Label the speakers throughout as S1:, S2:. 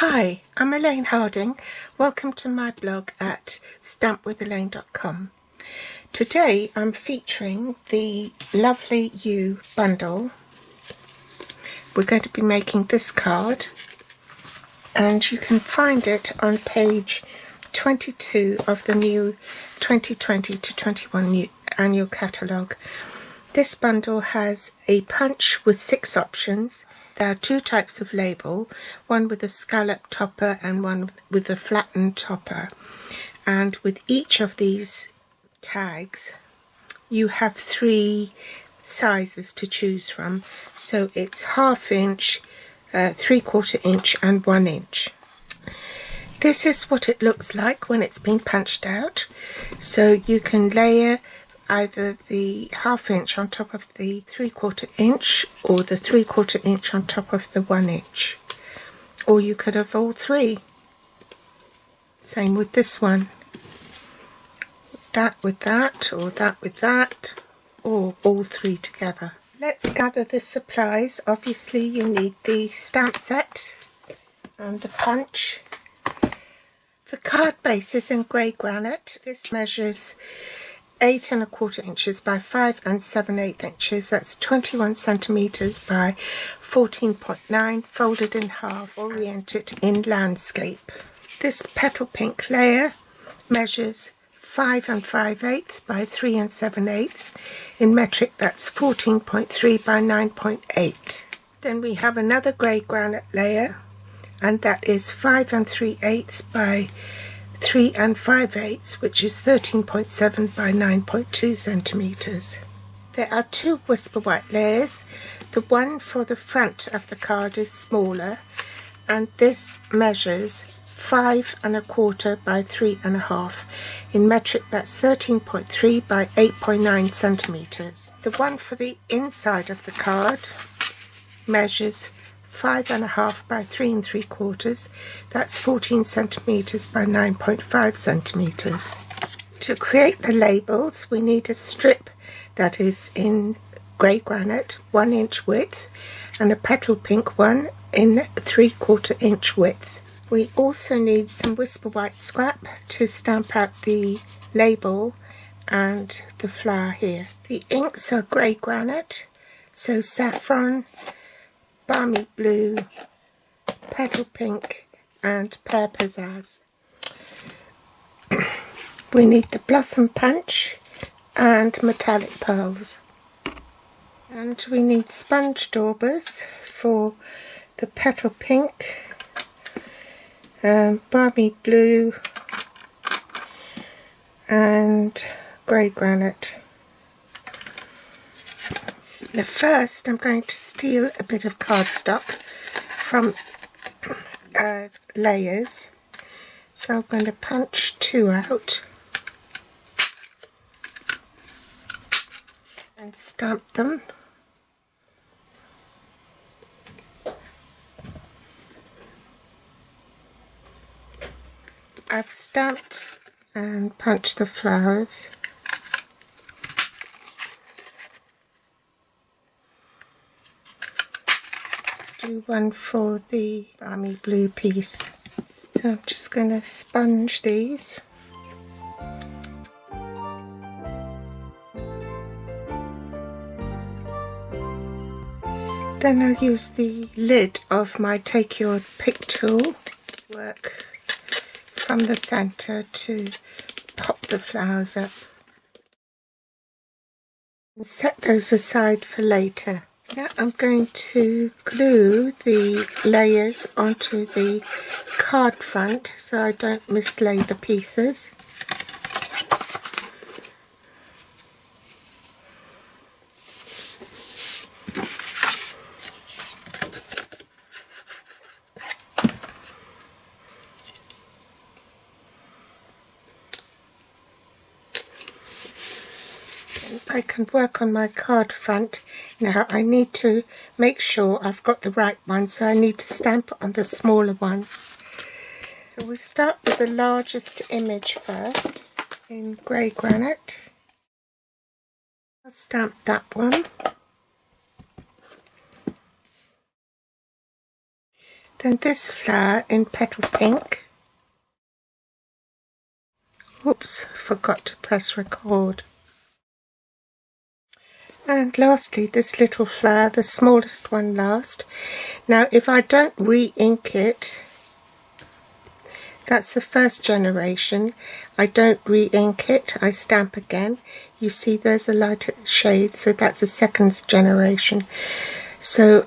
S1: Hi, I'm Elaine Harding. Welcome to my blog at stampwithelaine.com. Today I'm featuring the Lovely You bundle. We're going to be making this card, and you can find it on page 22 of the new 2020 to 21 new annual catalogue. This bundle has a punch with 6 options. There are 2 types of label, one with a scallop topper and one with a flattened topper. And with each of these tags, you have 3 sizes to choose from. So it's 1/2 inch, 3/4 inch and 1 inch. This is what it looks like when it's been punched out. So you can layer either the 1/2 inch on top of the 3/4 inch or the 3/4 inch on top of the 1 inch. Or you could have all 3. Same with this one. That with that, or that with that, or all 3 together. Let's gather the supplies. Obviously you need the stamp set and the punch. The card base is in grey granite. This measures 8 1/4 inches by 5 7/8 inches. That's 21 centimeters by 14.9, folded in half, oriented in landscape. This petal pink layer measures 5 5/8 by 3 7/8. In metric, that's 14.3 by 9.8. Then we have another grey granite layer, and that is 5 3/8 by 3 5/8, which is 13.7 by 9.2 centimeters. There are 2 whisper white layers. The one for the front of the card is smaller, and this measures 5 1/4 by 3 1/2. In metric, that's 13.3 by 8.9 centimeters. The one for the inside of the card measures 5 1/2 by 3 3/4. That's 14 centimeters by 9.5 centimeters. To create the labels, we need a strip that is in grey granite, 1 inch width, and a petal pink one in 3/4 inch width. We also need some whisper white scrap to stamp out the label and the flower here. The inks are grey granite, so saffron, balmy blue, petal pink and pear pizzazz. We need the blossom punch and metallic pearls. And we need sponge daubers for the petal pink, balmy blue and grey granite. Now first I'm going to steal a bit of cardstock from layers. So I'm going to punch 2 out and stamp them. I've stamped and punched the flowers. Do one for the balmy blue piece. So I'm just going to sponge these. Then I'll use the lid of my Take Your Pick tool, work from the centre to pop the flowers up. And set those aside for later. Now I'm going to glue the layers onto the card front so I don't mislay the pieces. I can work on my card front. Now I need to make sure I've got the right one, so I need to stamp on the smaller one. So we start with the largest image first in grey granite. I'll stamp that one. Then this flower in Petal Pink. Oops, forgot to press record. And lastly, this little flower, the smallest one last. Now, if I don't re-ink it, that's the first generation. I don't re-ink it, I stamp again. You see there's a lighter shade, so that's the second generation. So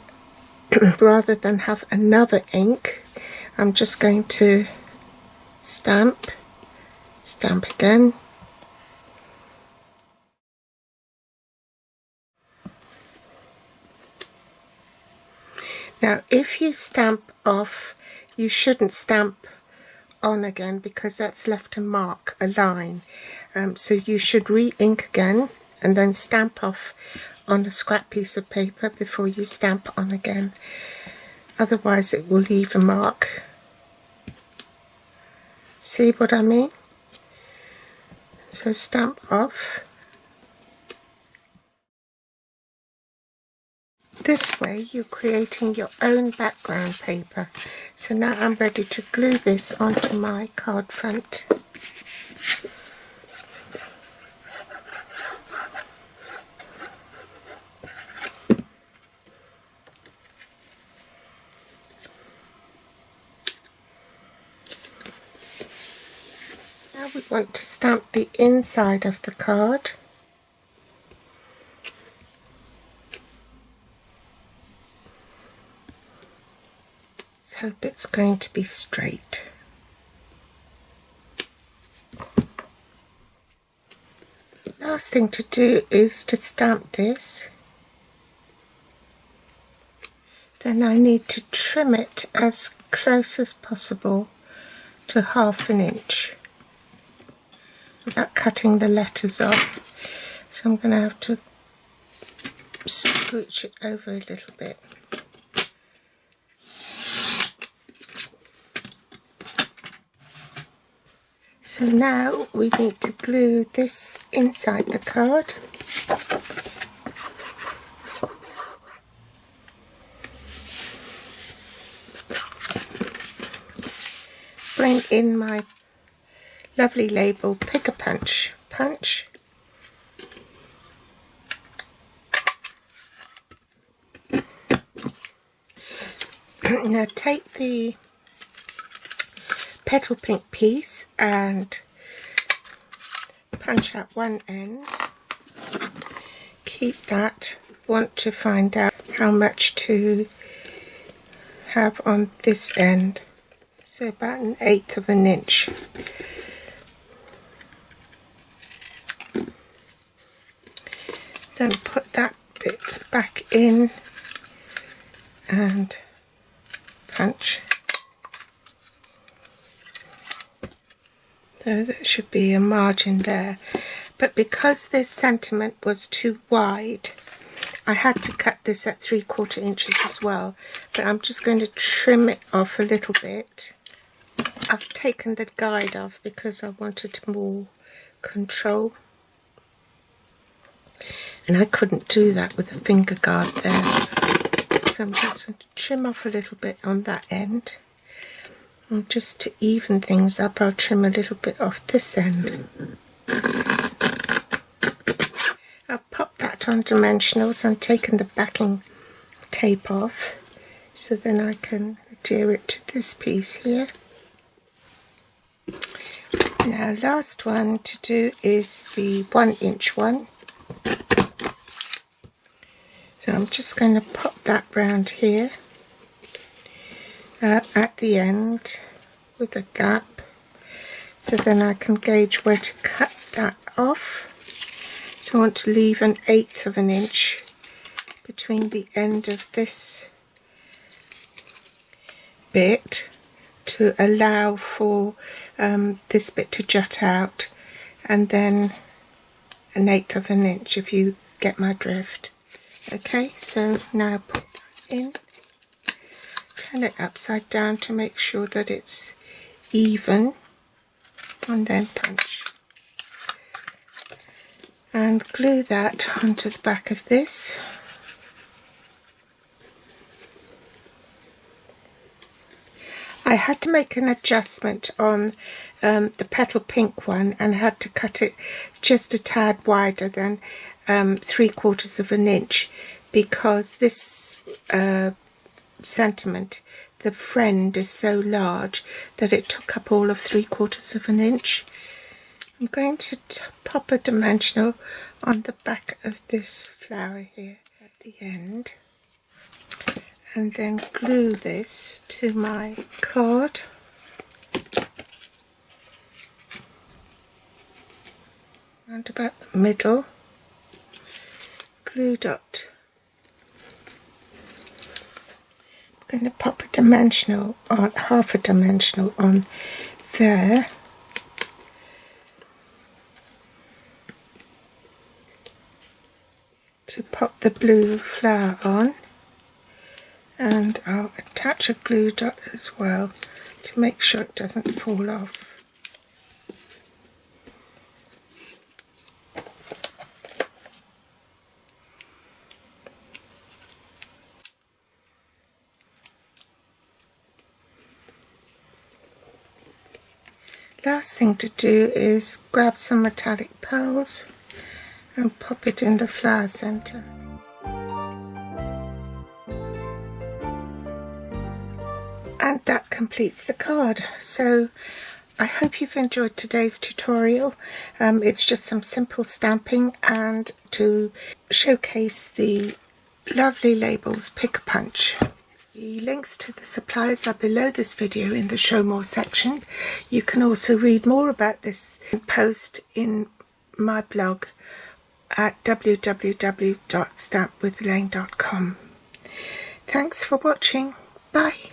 S1: rather than have another ink, I'm just going to stamp again. Now, if you stamp off, you shouldn't stamp on again because that's left a mark, a line. So you should re-ink again and then stamp off on a scrap piece of paper before you stamp on again. Otherwise it will leave a mark. See what I mean? So stamp off. This way you're creating your own background paper. So now I'm ready to glue this onto my card front. Now we want to stamp the inside of the card. Hope it's going to be straight. Last thing to do is to stamp this. Then I need to trim it as close as possible to 1/2 inch without cutting the letters off. So I'm going to have to scooch it over a little bit. So now we need to glue this inside the card. Bring in my lovely label, Pick a Punch. Punch. Now take the Petal Pink piece and punch out one end. Keep that. Want to find out how much to have on this end. So about 1/8 of an inch. Then put that bit back in and punch. So there should be a margin there, but because this sentiment was too wide, I had to cut this at 3/4 inches as well, but I'm just going to trim it off a little bit. I've taken the guide off because I wanted more control, and I couldn't do that with a finger guard there. So I'm just going to trim off a little bit on that end. And just to even things up, I'll trim a little bit off this end. I've popped that on dimensionals and taken the backing tape off, so then I can adhere it to this piece here. Now last one to do is the 1-inch one. So I'm just going to pop that round here. At the end with a gap, so then I can gauge where to cut that off. So I want to leave 1/8 of an inch between the end of this bit to allow for this bit to jut out, and then 1/8 of an inch, if you get my drift. Okay, so now put that in. Turn it upside down to make sure that it's even, and then punch. And glue that onto the back of this. I had to make an adjustment on the petal pink one and had to cut it just a tad wider than 3/4 of an inch, because this sentiment, the friend, is so large that it took up all of 3/4 of an inch. I'm going to pop a dimensional on the back of this flower here at the end, and then glue this to my card. Around about the middle. Glue dot. I'm going to pop a dimensional on, half a dimensional on there. To pop the blue flower on, and I'll attach a glue dot as well to make sure it doesn't fall off. Last thing to do is grab some metallic pearls and pop it in the flower centre. And that completes the card. So I hope you've enjoyed today's tutorial. It's just some simple stamping and to showcase the lovely labels Pick-a-Punch. The links to the supplies are below this video in the Show More section. You can also read more about this post in my blog at www.stampwithelaine.com. Thanks for watching. Bye.